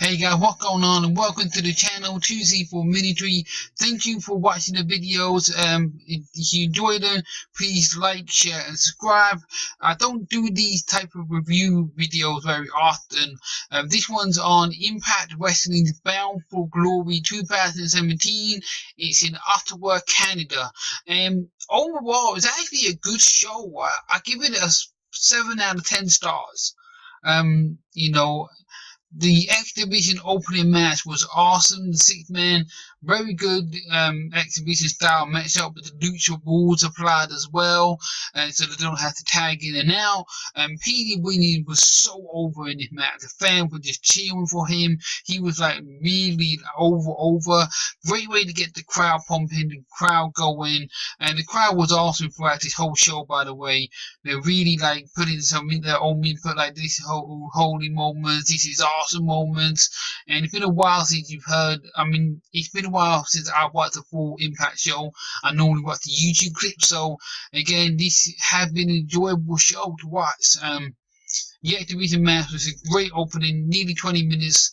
Hey guys, what's going on, and welcome to the channel 2Z4 Military. Thank you for watching the videos. If you enjoyed them, please like, share, and subscribe. I don't do these type of review videos very often. This one's on Impact Wrestling's Bound for Glory 2017. It's in Ottawa, Canada. Overall, it's actually a good show. I give it a 7 out of 10 stars. The X Division opening match was awesome. The 6-man, very good exhibition style matchup, but the lucha rules applied as well, so they don't have to tag in and out. Petey winning was so over in this match. The fans were just cheering for him. He was like really over. Great way to get the crowd pumping, the crowd going, and the crowd was awesome throughout this whole show. By the way, they really like putting some in their own input, like this whole holy moments. This is awesome moments, and it's been a while since you've heard. It's been a while since I watched a full Impact show. I normally watch the YouTube clips, so again, this has been an enjoyable show to watch. The X Division match was a great opening, nearly 20 minutes.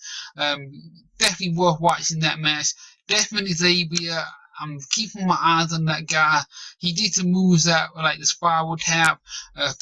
Definitely worth watching that match. Definitely Xavier. I'm keeping my eyes on that guy. He did some moves that were like the spiral tap,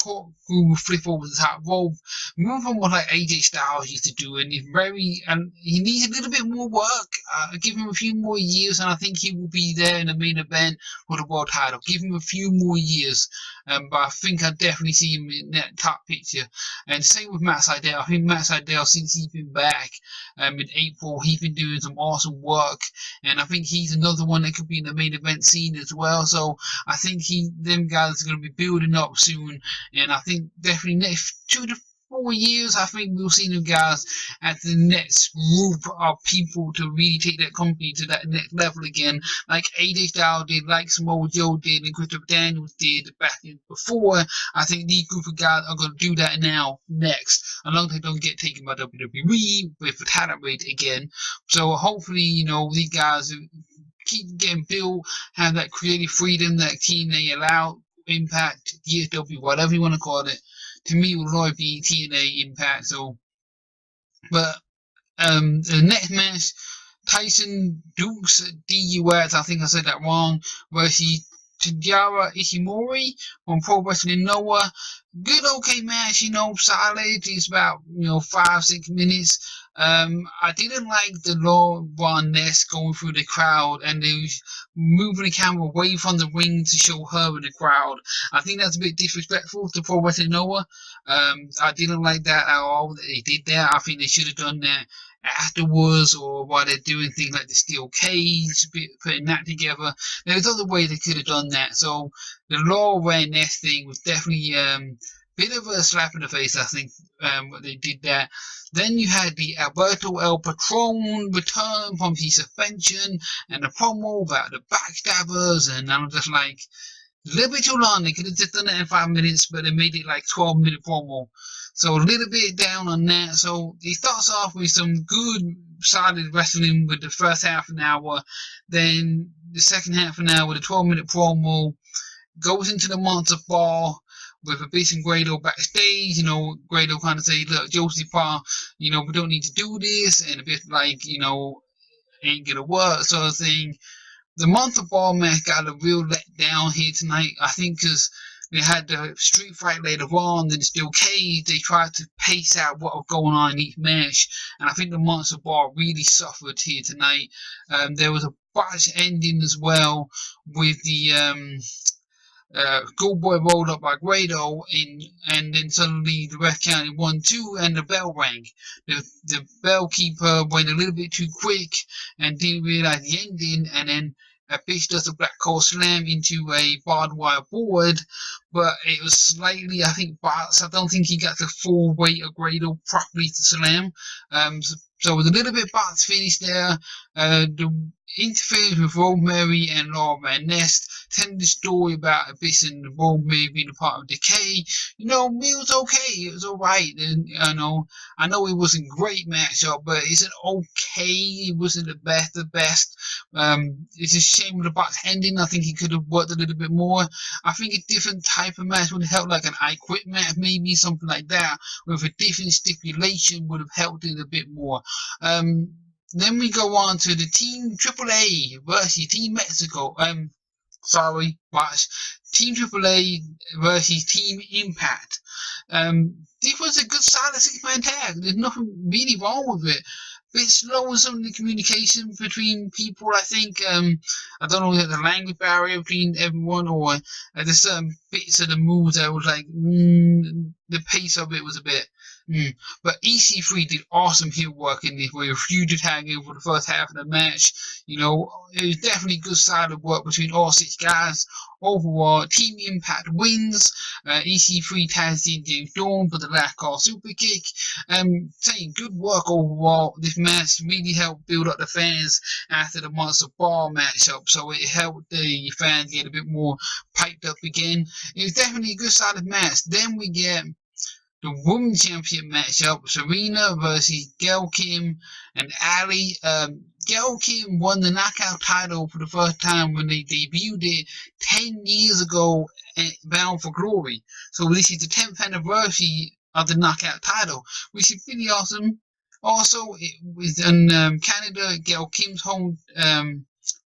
corkscrew flip over the top rope, move on what like AJ Styles used to do, and he needs a little bit more work. Give him a few more years, and I think he will be there in the main event for the world title. Give him a few more years, but I think I definitely see him in that top picture. And same with Matt Sydal. I think Matt Sydal, since he's been back in April, he's been doing some awesome work, and I think he's another one that could be in the main event scene as well. So I think them guys are going to be building up soon, and I think definitely next 2 to 4 years, I think we'll see them guys at the next group of people to really take that company to that next level again, like AJ Styles did, like Samoa Joe did, and Christopher Daniels did back before. I think these group of guys are going to do that now next, as long as they don't get taken by WWE with the talent rate again. So hopefully, these guys keep getting built, have that creative freedom that TNA allow, Impact, DSW, whatever you want to call it. To me, it will always be TNA Impact. So, but the next match, Tyson Dukes De Wet, I think I said that wrong, versus Tyson Ishimori from Pro Wrestling Noah. Good, okay match, solid. It's about 5-6 minutes. I didn't like the Laurel Van Ness going through the crowd and they was moving the camera away from the ring to show her in the crowd. I think that's a bit disrespectful to Pro Wrestling Noah. I didn't like that at all that they did that. I think they should have done that afterwards, or while they're doing things like the steel cage, putting that together. There's other ways they could have done that. So the Laurel Van Ness thing was definitely bit of a slap in the face, I think, what they did there. Then you had the Alberto El Patron return from his suspension and the promo about the backstabbers, and I'm just like, a little bit too long. They could have just done it in 5 minutes, but they made it like 12-minute promo. So a little bit down on that. So it starts off with some good, solid wrestling with the first half an hour. Then the second half an hour with a 12-minute promo goes into the Monster Ball with a bit of Grado backstage. Grado kind of say, look, Josie Pa, we don't need to do this, and a bit like, ain't gonna work sort of thing. The Monster Ball match got a real letdown here tonight, I think, because they had the street fight later on, then the steel cage. They tried to pace out what was going on in each match, and I think the Monster Ball really suffered here tonight. There was a botched ending as well with the Goldboy rolled up by Grado, and then suddenly the ref counted 1-2, and the bell rang. The bell keeper went a little bit too quick and didn't realize the ending, and then a bitch does a black hole slam into a barbed wire board, but it was slightly, I think, boxed. I don't think he got the full weight of Grado properly to slam. So it was a little bit box finish there. The interference with Rosemary and Laurel Van Ness telling the story about Abyss and the World maybe being a part of Decay. You know, it was okay. It was alright. And I know it wasn't a great matchup, but it's an okay. It wasn't the best. It's a shame with the box ending. I think he could have worked a little bit more. I think a different type of match would have helped, like an I Quit match, maybe something like that, with a different stipulation would have helped it a bit more. Then we go on to the Team AAA versus Team Mexico. Sorry, but Team AAA versus Team Impact. This was a good solid 6-man tag. There's nothing really wrong with it. Bit slow in some of the communication between people, I think. I don't know if the language barrier between everyone, or there's certain bits of the moves that was like, the pace of it was a bit. But EC3 did awesome heel work in this, where he refused to tag in for the first half of the match. You know, it was definitely good solid work between all 6 guys. Overall, Team Impact wins. EC3 tags in James Storm for the last call super kick. Saying good work overall. This match really helped build up the fans after the Monster Ball matchup, so it helped the fans get a bit more piped up again. It was definitely a good solid match. Then we get the Women's Championship matchup, Serena versus Gail Kim and Ali. Gail Kim won the Knockout title for the first time when they debuted it 10 years ago at Bound for Glory. So this is the 10th anniversary of the Knockout title, which is pretty awesome. Also, it was in Canada, Gail Kim's home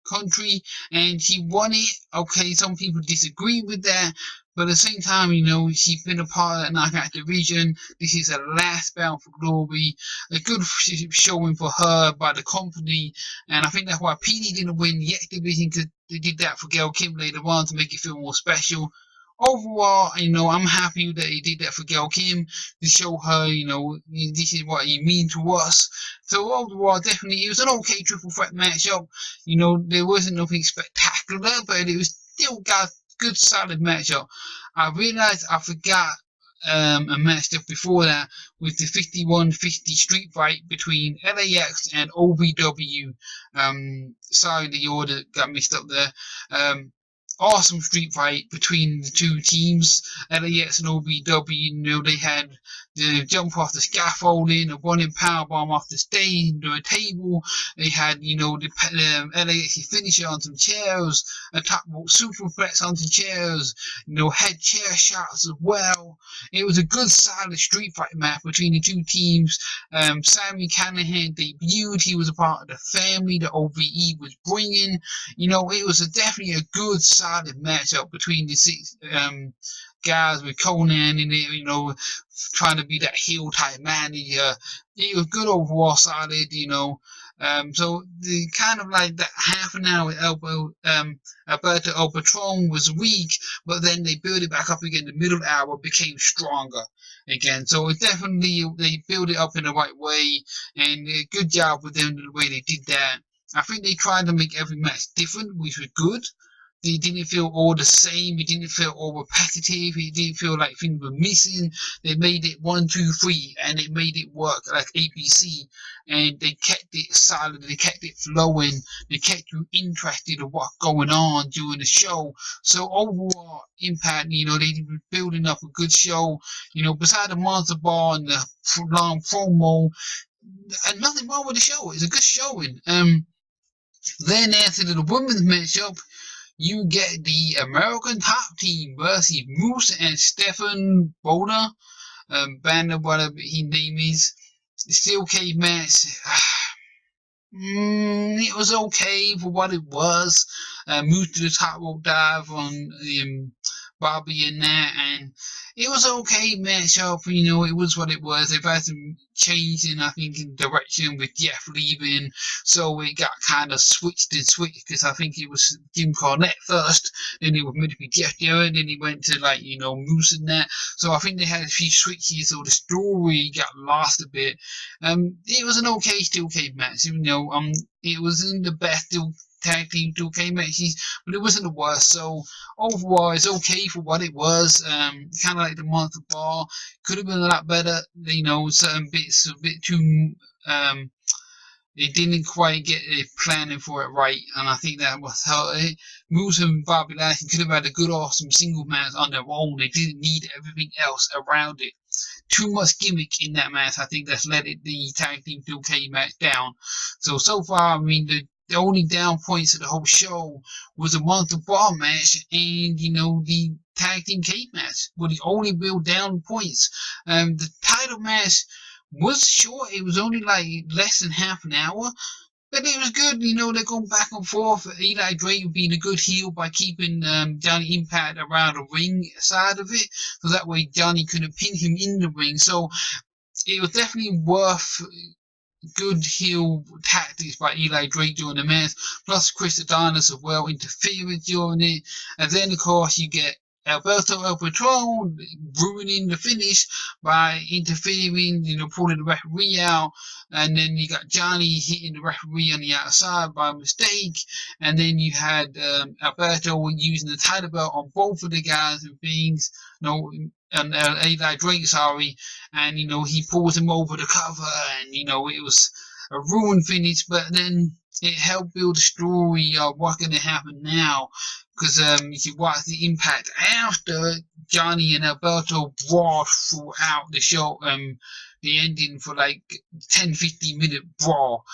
country, and she won it. Okay, some people disagree with that, but at the same time, you know, she's been a part of that Knockout division. This is her last Bound for Glory. A good showing for her by the company, and I think that's why PD didn't win the X division, because they did that for Gail Kim later on to make it feel more special. Overall, you know, I'm happy that he did that for Gail Kim to show her, you know, this is what you mean to us. So overall, definitely, it was an okay triple threat matchup. You know, there wasn't nothing spectacular, but it was still got good solid matchup. I realized I forgot a matchup before that with the 51-50 street fight between LAX and OVW. Sorry, the order got mixed up there. Awesome street fight between the two teams, LAX and OVW. You know, they had the jump off the scaffolding, a running powerbomb off the stage into a table. They had, you know, the LAX finisher on some chairs, a top rope superplex on some chairs, you know, head chair shots as well. It was a good solid street fight match between the two teams. Sammy Callahan debuted. He was a part of the family that OVE was bringing. You know, it was definitely a good solid matchup between the 6 guys, with Conan in it, you know, trying to be that heel type manager. It was good overall, solid, you know. So the kind of like that half an hour Alberto El Patron was weak, but then they built it back up again. The middle hour became stronger again. So it definitely, they built it up in the right way, and good job with them the way they did that. I think they tried to make every match different, which was good. It didn't feel all the same. It didn't feel all repetitive. It didn't feel like things were missing. They made it 1, 2, 3, and they made it work like ABC. And they kept it solid. They kept it flowing. They kept you interested in what's going on during the show. So overall, Impact, you know, they were building up a good show. You know, beside the Monster Ball and the long promo, and nothing wrong with the show. It's a good showing. Then after the women's matchup, you get the American Top Team versus Moose and Stephen Boulder, Banner, whatever his name is. The steel cage match. It was okay for what it was. Moose to the top rope dive on Bobby and that, and it was okay matchup. You know, it was what it was. They've had some change in, I think, in direction with Jeff leaving, so it got kind of switched, because I think it was Jim Cornette first, then it was meant to be Jeff Jarrett, then he went to, like, you know, Moose and that. So I think they had a few switches, so the story got lost a bit. It was an okay steel cage match. You know, it wasn't the best steel tag team 2K matches, but it wasn't the worst. So overall, it's okay for what it was. Kind of like the Monster Ball. Could have been a lot better. You know, certain bits a bit too They didn't quite get the planning for it right, and I think that was how it. Musa and Bobby Lashley could have had a good, awesome single match on their own. They didn't need everything else around it. Too much gimmick in that match. I think that's let the tag team 2K match down. So far, I mean, the only down points of the whole show was the Monster Ball match and, the tag team cage match were the only real down points. The title match was short. It was only like less than half an hour. But it was good, they're going back and forth. Eli Drake being a good heel by keeping Johnny Impact around the ring side of it. So that way Johnny couldn't pin him in the ring. So it was definitely worth good heel tactics by Eli Drake during the match. Plus Chris Adnois as well interfering during it. And then, of course, you get Alberto El Patron ruining the finish by interfering, pulling the referee out, and then you got Johnny hitting the referee on the outside by mistake, and then you had Alberto using the title belt on both of the guys and things, and Eli Drake, sorry, and he pulls him over the cover, and it was a ruined finish, but then it helped build the story of what's going to happen now. Because if you watch the impact after Johnny and Alberto brawled throughout the show, the ending for like 10-15 minute brawl,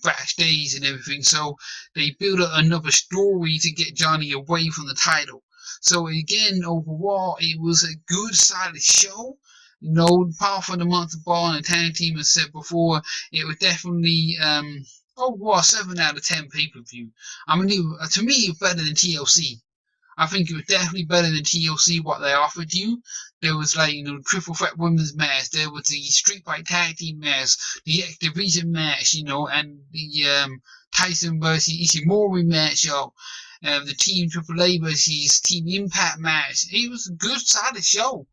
backstage and everything. So they built up another story to get Johnny away from the title. So again, overall, it was a good solid show. Apart from the Monster Ball and the tag team, as said before, it was definitely 7 out of 10 pay-per-view. I mean, to me, it was better than TLC. I think it was definitely better than TLC, what they offered you. There was Triple Threat women's match. There was the Street Fight tag team match, the X Division match, and the Tyson vs Ishimori match, the Team AAA versus Team Impact match. It was a good, solid show.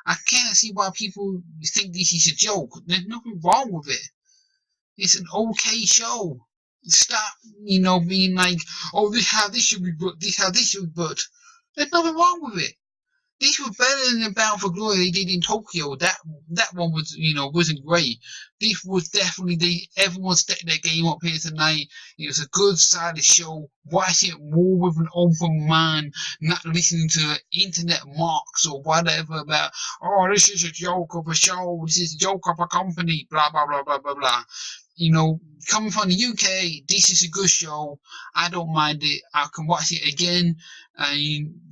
I can't see why people think this is a joke. There's nothing wrong with it. It's an okay show. Stop, being like, oh, this how this should be booked, this how this should be booked. There's nothing wrong with it. This was better than the Bound for Glory they did in Tokyo. That one was, wasn't great. This was definitely, everyone stepped their game up here tonight. It was a good, solid show. Watch it more with an open mind, not listening to internet marks or whatever about, oh, this is a joke of a show, this is a joke of a company, blah, blah, blah, blah, blah, blah. Coming from the UK, this is a good show. I don't mind it. I can watch it again.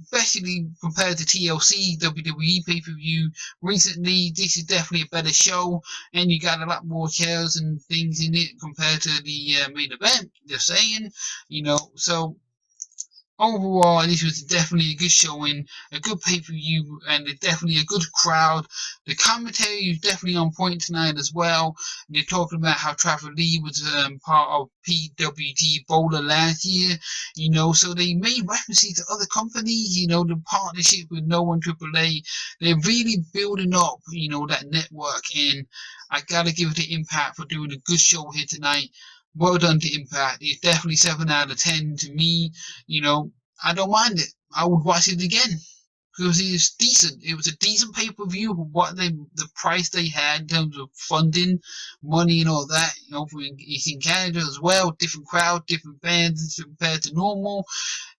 Especially compared to TLC, WWE pay-per-view recently, this is definitely a better show, and you got a lot more chairs and things in it compared to the main event, just saying, so overall, this was definitely a good showing, a good pay-per-view, and definitely a good crowd. The commentary is definitely on point tonight as well. They're talking about how Trevor Lee was part of PWG Bowler last year, so they made references to other companies, the partnership with No One AAA. They're really building up, that network, and I gotta give it to Impact for doing a good show here tonight. Well done to Impact. It's definitely 7 out of 10 to me. I don't mind it. I would watch it again because it's decent. It was a decent pay-per-view for what the price they had in terms of funding, money, and all that. It's in Canada as well. Different crowd, different bands compared to normal,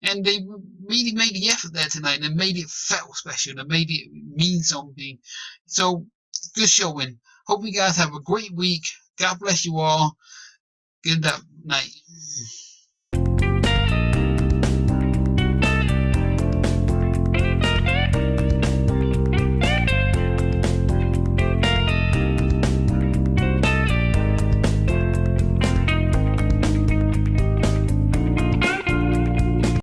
and they really made the effort there tonight. They made it felt special. They made it mean something. So good showing. Hope you guys have a great week. God bless you all. Good night.